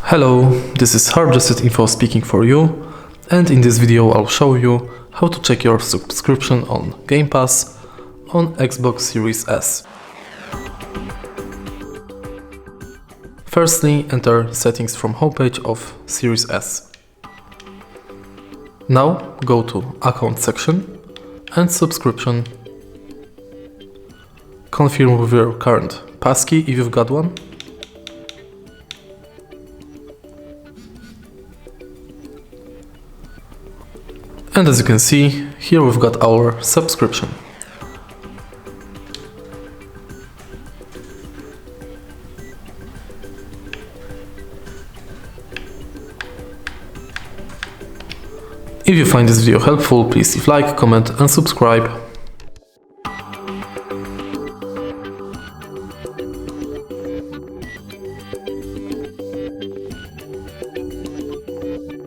Hello, this is HardReset.Info speaking for you, and in this video I'll show you how to check your subscription on Game Pass on Xbox Series S. Firstly, enter settings from homepage of Series S. Now go to Account section and Subscription. Confirm with your current passkey if you've got one. And as you can see, here we've got our subscription. If you find this video helpful, please leave a like, comment and subscribe.